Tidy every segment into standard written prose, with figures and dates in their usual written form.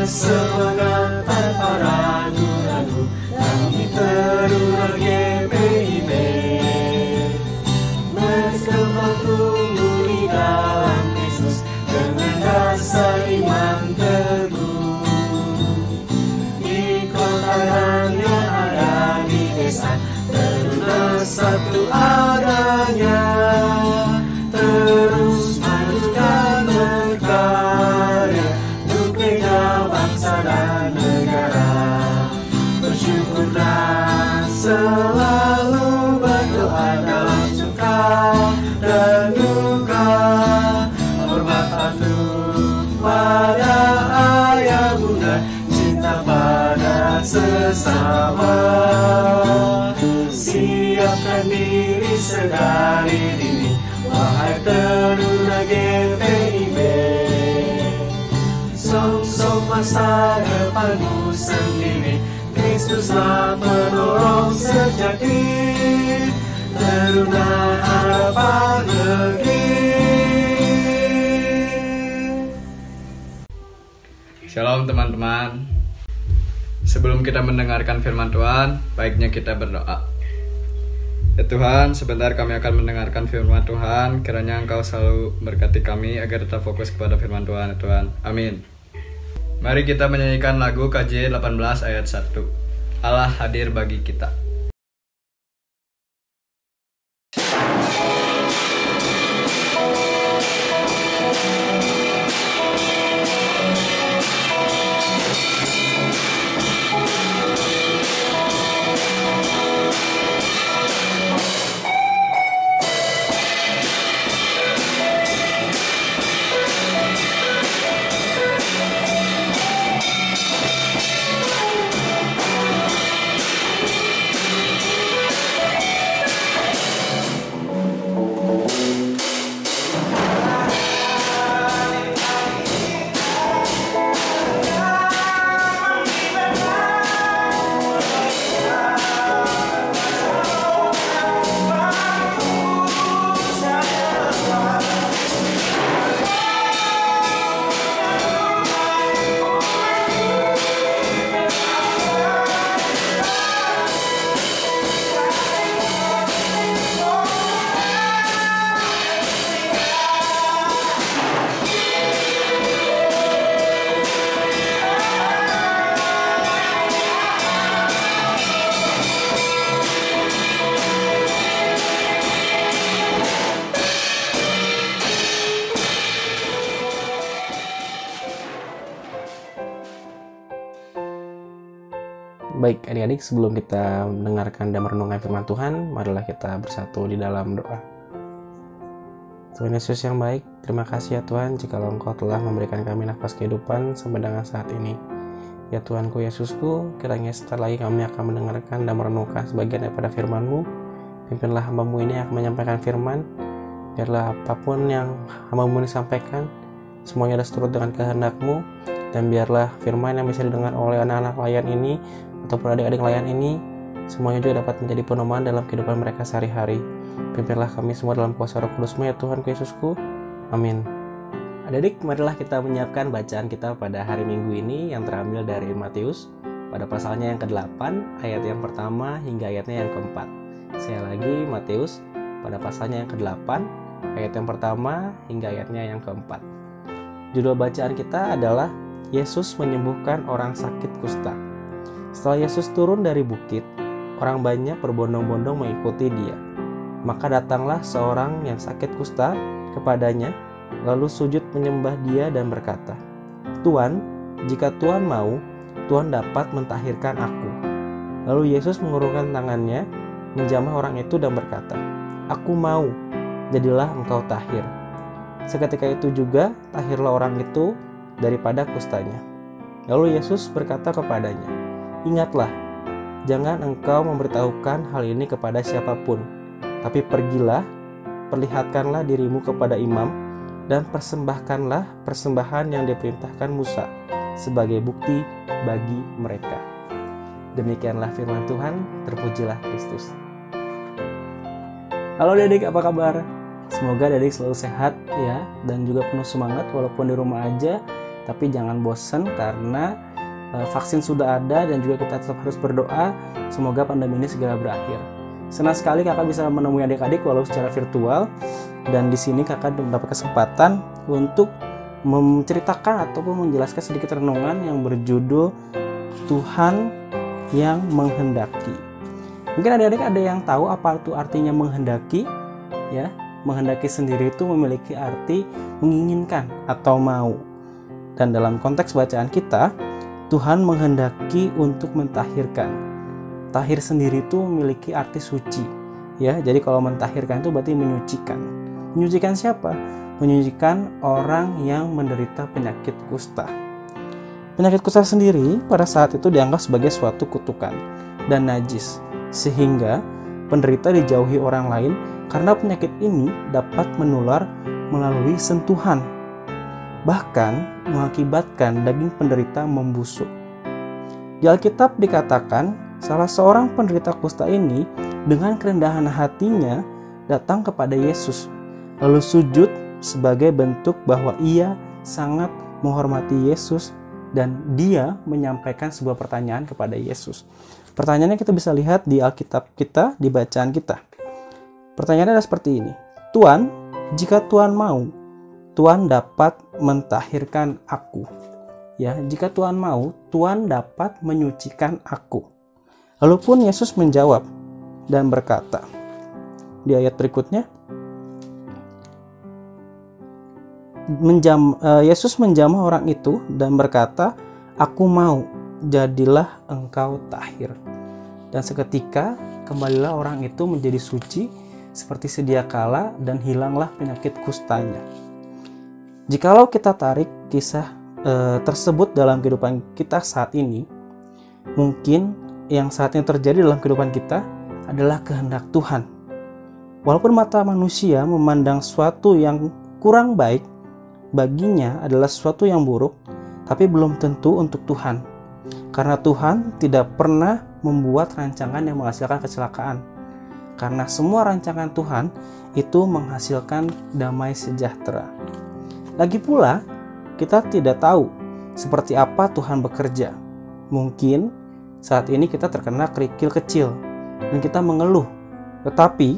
semangat tanpa ragu-ragu, kami Teruna GPIB berkembang tumbuh di dalam Kristus dengan dasar iman teguh. Di kota dan yang ada di desa, Teruna satu adanya, terus maju dan berkarya untuk bina bangsa dan negara. Bersyukurlah selalu, berdoa dalam suka dan duka, hormat patuh pada ayah bunda, cinta pada sesama. Siapkan diri sedari dini, wahai Teruna GPIB. Sok-sok masa depanmu sendiri, Kristuslah penolong sejati, Teruna harapan negeri. Shalom teman-teman. Sebelum kita mendengarkan firman Tuhan, baiknya kita berdoa. Ya Tuhan, sebentar kami akan mendengarkan firman Tuhan. Kiranya Engkau selalu berkati kami agar tetap fokus kepada firman Tuhan, ya Tuhan. Amin. Mari kita menyanyikan lagu KJ 18 ayat 1. Allah hadir bagi kita. Baik adik-adik, sebelum kita mendengarkan dan merenungkan firman Tuhan, marilah kita bersatu di dalam doa. Tuhan Yesus yang baik, terima kasih ya Tuhan jikalau Engkau telah memberikan kami nafas kehidupan sampai dengan saat ini. Ya Tuhanku Yesusku, kiranya setelah lagi kami akan mendengarkan dan merenungkan sebagian daripada firman-Mu. Pimpinlah hamba-Mu ini yang akan menyampaikan firman. Biarlah apapun yang hamba-Mu ini sampaikan, semuanya ada seturut dengan kehendak-Mu. Dan biarlah firman yang bisa didengar oleh anak-anak layan ini ataupun adik-adik layan ini, semuanya juga dapat menjadi pedoman dalam kehidupan mereka sehari-hari. Pimpinlah kami semua dalam kuasa Roh Kudus-Mu ya Tuhan Yesusku. Amin. Adik-adik, marilah kita menyiapkan bacaan kita pada hari Minggu ini yang terambil dari Matius pada pasalnya yang ke-8, ayat yang pertama hingga ayatnya yang ke-4. Sekali lagi, Matius pada pasalnya yang ke-8, ayat yang pertama hingga ayatnya yang ke-4. Judul bacaan kita adalah Yesus menyembuhkan orang sakit kusta. Setelah Yesus turun dari bukit, orang banyak berbondong-bondong mengikuti dia. Maka datanglah seorang yang sakit kusta kepadanya, lalu sujud menyembah dia dan berkata, "Tuan, jika Tuan mau, Tuan dapat mentahirkan aku." Lalu Yesus mengulurkan tangannya, menjamah orang itu dan berkata, "Aku mau, jadilah engkau tahir." Seketika itu juga tahirlah orang itu daripada kustanya. Lalu Yesus berkata kepadanya, "Ingatlah, jangan engkau memberitahukan hal ini kepada siapapun, tapi pergilah, perlihatkanlah dirimu kepada imam, dan persembahkanlah persembahan yang diperintahkan Musa sebagai bukti bagi mereka." Demikianlah firman Tuhan, terpujilah Kristus. Halo adik, apa kabar? Semoga adik selalu sehat ya, dan juga penuh semangat walaupun di rumah aja. Tapi jangan bosan karena vaksin sudah ada dan juga kita tetap harus berdoa semoga pandemi ini segera berakhir. Senang sekali kakak bisa menemui adik-adik walau secara virtual, dan di sini kakak mendapat kesempatan untuk menceritakan ataupun menjelaskan sedikit renungan yang berjudul Tuhan yang menghendaki. Mungkin adik-adik ada yang tahu apa itu artinya menghendaki, ya. Menghendaki sendiri itu memiliki arti menginginkan atau mau. Dan dalam konteks bacaan kita, Tuhan menghendaki untuk mentahirkan. Tahir sendiri itu memiliki arti suci, ya. Jadi kalau mentahirkan itu berarti menyucikan. Menyucikan siapa? Menyucikan orang yang menderita penyakit kusta. Penyakit kusta sendiri pada saat itu dianggap sebagai suatu kutukan dan najis, sehingga penderita dijauhi orang lain karena penyakit ini dapat menular melalui sentuhan, bahkan mengakibatkan daging penderita membusuk. Di Alkitab dikatakan, salah seorang penderita kusta ini dengan kerendahan hatinya datang kepada Yesus, lalu sujud sebagai bentuk bahwa ia sangat menghormati Yesus dan dia menyampaikan sebuah pertanyaan kepada Yesus. Pertanyaannya kita bisa lihat di Alkitab kita, di bacaan kita. Pertanyaannya adalah seperti ini. Tuan, jika Tuan mau, Tuan dapat mentahirkan aku. Ya, jika Tuhan mau, Tuhan dapat menyucikan aku. Lalu pun Yesus menjawab dan berkata, di ayat berikutnya, Yesus menjamah orang itu dan berkata, aku mau, jadilah engkau tahir. Dan seketika kembalilah orang itu menjadi suci seperti sedia kala dan hilanglah penyakit kustanya. Jikalau kita tarik kisah tersebut dalam kehidupan kita saat ini, mungkin yang saat ini terjadi dalam kehidupan kita adalah kehendak Tuhan. Walaupun mata manusia memandang sesuatu yang kurang baik, baginya adalah sesuatu yang buruk, tapi belum tentu untuk Tuhan. Karena Tuhan tidak pernah membuat rancangan yang menghasilkan kecelakaan. Karena semua rancangan Tuhan itu menghasilkan damai sejahtera. Lagi pula, kita tidak tahu seperti apa Tuhan bekerja. Mungkin saat ini kita terkena kerikil kecil dan kita mengeluh. Tetapi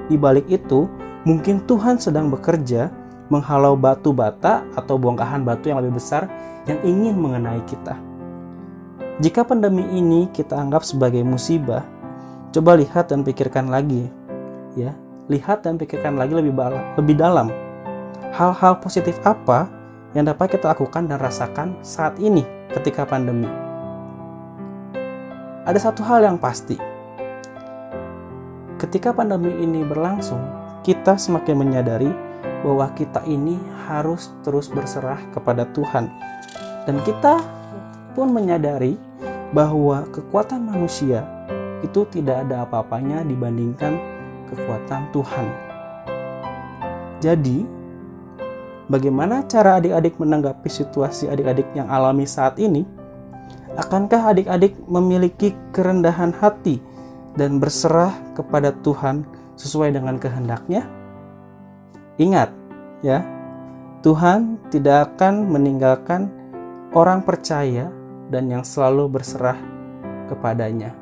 di balik itu, mungkin Tuhan sedang bekerja menghalau batu bata atau bongkahan batu yang lebih besar yang ingin mengenai kita. Jika pandemi ini kita anggap sebagai musibah, coba lihat dan pikirkan lagi. Ya, lihat dan pikirkan lagi lebih dalam. Hal-hal positif apa yang dapat kita lakukan dan rasakan saat ini ketika pandemi? Ada satu hal yang pasti. Ketika pandemi ini berlangsung, kita semakin menyadari bahwa kita ini harus terus berserah kepada Tuhan. Dan kita pun menyadari bahwa kekuatan manusia itu tidak ada apa-apanya dibandingkan kekuatan Tuhan. Jadi, bagaimana cara adik-adik menanggapi situasi adik-adik yang alami saat ini? Akankah adik-adik memiliki kerendahan hati dan berserah kepada Tuhan sesuai dengan kehendak-Nya? Ingat, ya, Tuhan tidak akan meninggalkan orang percaya dan yang selalu berserah kepadanya.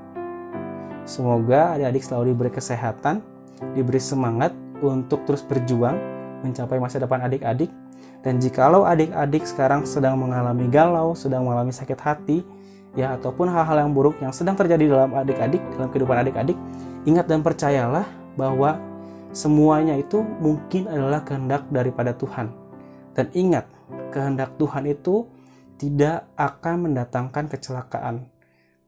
Semoga adik-adik selalu diberi kesehatan, diberi semangat untuk terus berjuang mencapai masa depan adik-adik. Dan jikalau adik-adik sekarang sedang mengalami galau, sedang mengalami sakit hati, ya, ataupun hal-hal yang buruk yang sedang terjadi dalam adik-adik, dalam kehidupan adik-adik, ingat dan percayalah bahwa semuanya itu mungkin adalah kehendak daripada Tuhan. Dan ingat, kehendak Tuhan itu tidak akan mendatangkan kecelakaan.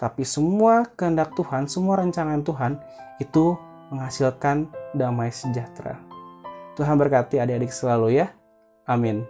Tapi semua kehendak Tuhan, semua rancangan Tuhan itu menghasilkan damai sejahtera. Tuhan berkati adik-adik selalu ya. Amin.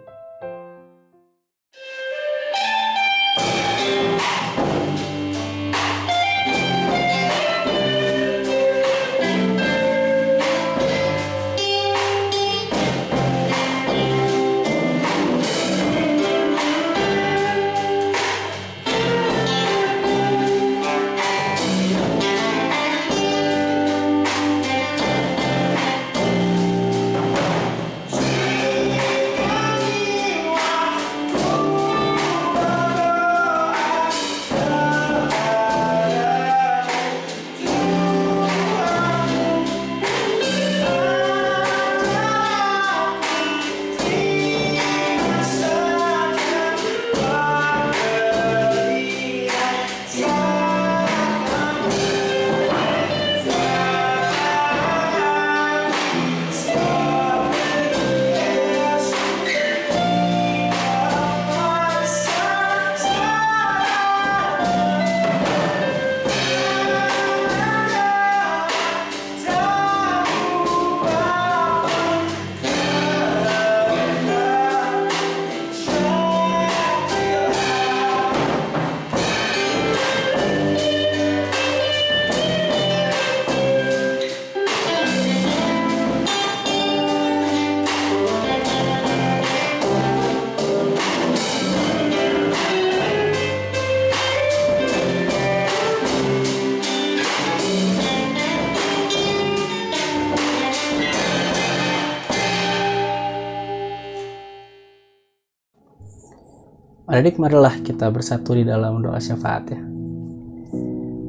Adik-adik, marilah kita bersatu di dalam doa syafaat ya.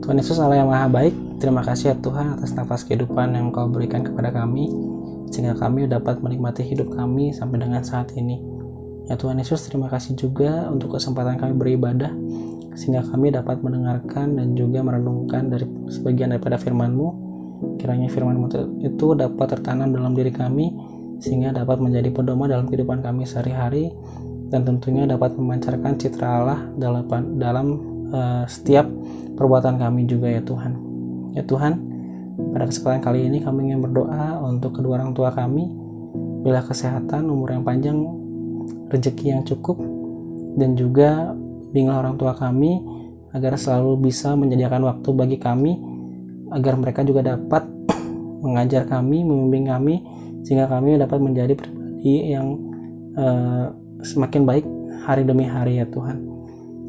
Tuhan Yesus Allah yang Maha Baik, terima kasih ya Tuhan atas nafas kehidupan yang Engkau berikan kepada kami, sehingga kami dapat menikmati hidup kami sampai dengan saat ini. Ya Tuhan Yesus, terima kasih juga untuk kesempatan kami beribadah, sehingga kami dapat mendengarkan dan juga merenungkan dari sebagian daripada firman-Mu. Kiranya firman-Mu itu dapat tertanam dalam diri kami, sehingga dapat menjadi pedoman dalam kehidupan kami sehari-hari, dan tentunya dapat memancarkan citra Allah dalam setiap perbuatan kami juga ya Tuhan. Ya Tuhan, pada kesempatan kali ini kami ingin berdoa untuk kedua orang tua kami, bila kesehatan, umur yang panjang, rezeki yang cukup, dan juga bimbinglah orang tua kami agar selalu bisa menyediakan waktu bagi kami, agar mereka juga dapat mengajar kami, membimbing kami, sehingga kami dapat menjadi pribadi yang semakin baik hari demi hari ya Tuhan.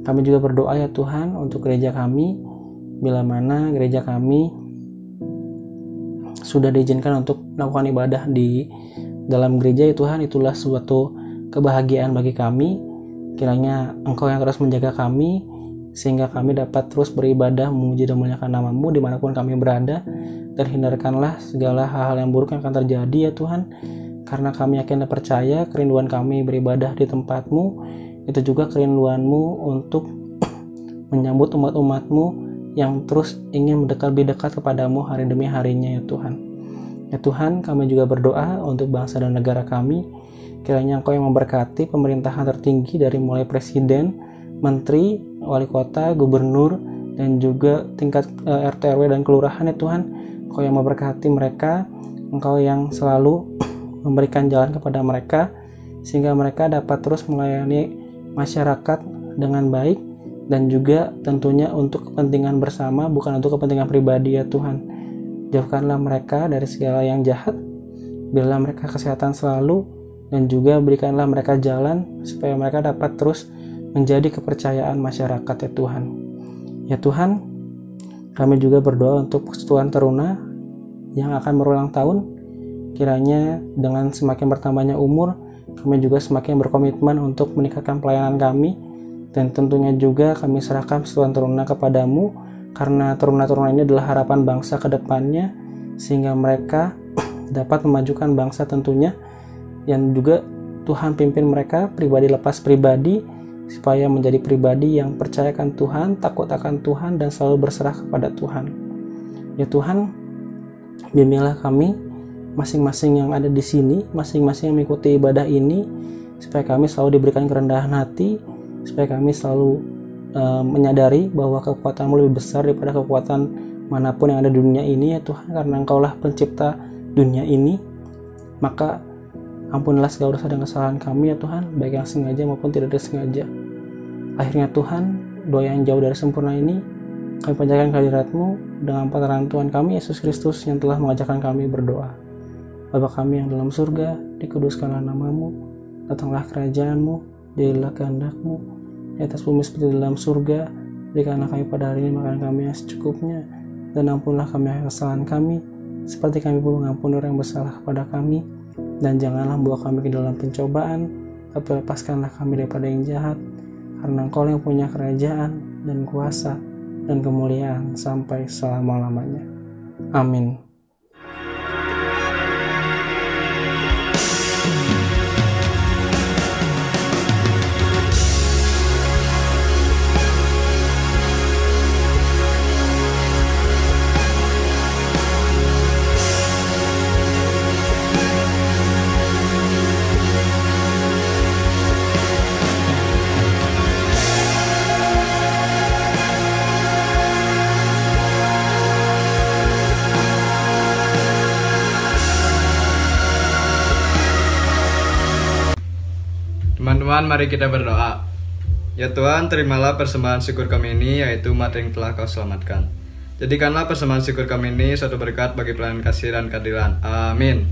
Kami juga berdoa ya Tuhan untuk gereja kami, bila mana gereja kami sudah diizinkan untuk melakukan ibadah di dalam gereja ya Tuhan. Itulah suatu kebahagiaan bagi kami. Kiranya Engkau yang terus menjaga kami, sehingga kami dapat terus beribadah, memuji dan memuliakan nama-Mu dimanapun kami berada, dan hindarkanlah segala hal-hal yang buruk yang akan terjadi ya Tuhan. Karena kami yakin dan percaya kerinduan kami beribadah di tempat-Mu itu juga kerinduan-Mu untuk menyambut umat-umat-Mu yang terus ingin lebih dekat kepadamu hari demi harinya ya Tuhan. Ya Tuhan, kami juga berdoa untuk bangsa dan negara kami. Kiranya Engkau yang memberkati pemerintahan tertinggi dari mulai presiden, menteri, wali kota, gubernur, dan juga tingkat RT RW dan kelurahan ya Tuhan. Engkau yang memberkati mereka, Engkau yang selalu memberikan jalan kepada mereka, sehingga mereka dapat terus melayani masyarakat dengan baik, dan juga tentunya untuk kepentingan bersama, bukan untuk kepentingan pribadi ya Tuhan. Jauhkanlah mereka dari segala yang jahat, berilah mereka kesehatan selalu, dan juga berikanlah mereka jalan supaya mereka dapat terus menjadi kepercayaan masyarakat ya Tuhan. Ya Tuhan, kami juga berdoa untuk persekutuan teruna yang akan berulang tahun. Kiranya dengan semakin bertambahnya umur, kami juga semakin berkomitmen untuk meningkatkan pelayanan kami, dan tentunya juga kami serahkan persekutuan teruna kepadamu, karena teruna-teruna ini adalah harapan bangsa ke depannya, sehingga mereka dapat memajukan bangsa tentunya, dan juga Tuhan pimpin mereka pribadi lepas pribadi, supaya menjadi pribadi yang percayakan Tuhan, takut akan Tuhan, dan selalu berserah kepada Tuhan. Ya Tuhan, bimbinglah kami masing-masing yang ada di sini, masing-masing yang mengikuti ibadah ini, supaya kami selalu diberikan kerendahan hati, supaya kami selalu menyadari bahwa kekuatan-Mu lebih besar daripada kekuatan manapun yang ada di dunia ini ya Tuhan, karena Engkaulah pencipta dunia ini. Maka ampunilah segala dosa dan kesalahan kami ya Tuhan, baik yang sengaja maupun tidak disengaja. Akhirnya Tuhan, doa yang jauh dari sempurna ini kami panjatkan kehadirat-Mu dengan pertolongan Tuhan kami Yesus Kristus yang telah mengajarkan kami berdoa. Bapa kami yang dalam surga, dikuduskanlah nama-Mu, datanglah kerajaan-Mu, jadilah kehendak-Mu di atas bumi seperti di dalam surga. Berikanlah kami pada hari ini makanan kami yang secukupnya, dan ampunilah kami kesalahan kami, seperti kami pun mengampuni orang yang bersalah kepada kami, dan janganlah bawa kami ke dalam pencobaan, tapi lepaskanlah kami daripada yang jahat, karena Engkau yang punya kerajaan dan kuasa dan kemuliaan sampai selama-lamanya. Amin. Teman-teman, mari kita berdoa. Ya Tuhan, terimalah persembahan syukur kami ini, yaitu umat yang telah Kau selamatkan. Jadikanlah persembahan syukur kami ini suatu berkat bagi pelayanan kasih dan keadilan. Amin.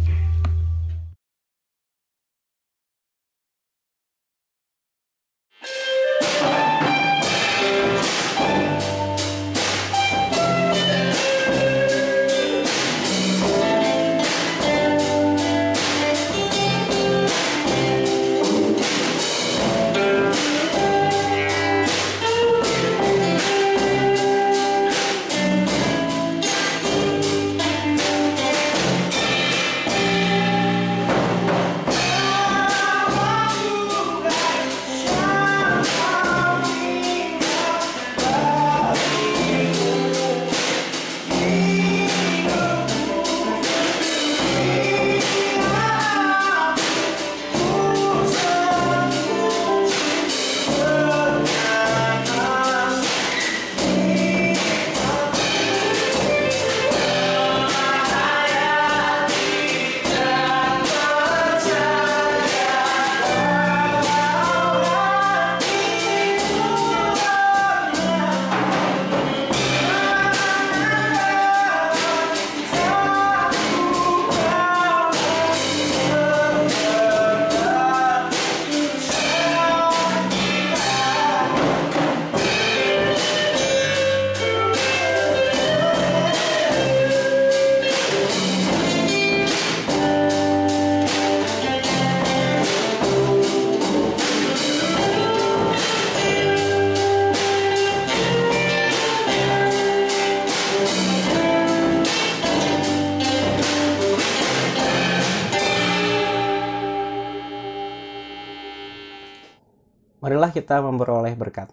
biarlah kita memperoleh berkat.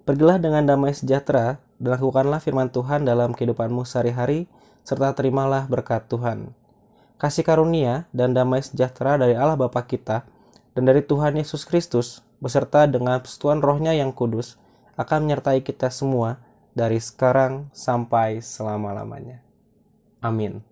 Pergilah dengan damai sejahtera dan lakukanlah firman Tuhan dalam kehidupanmu sehari-hari, serta terimalah berkat Tuhan. Kasih karunia dan damai sejahtera dari Allah Bapa kita dan dari Tuhan Yesus Kristus beserta dengan persekutuan Roh-Nya yang kudus akan menyertai kita semua dari sekarang sampai selama-lamanya. Amin.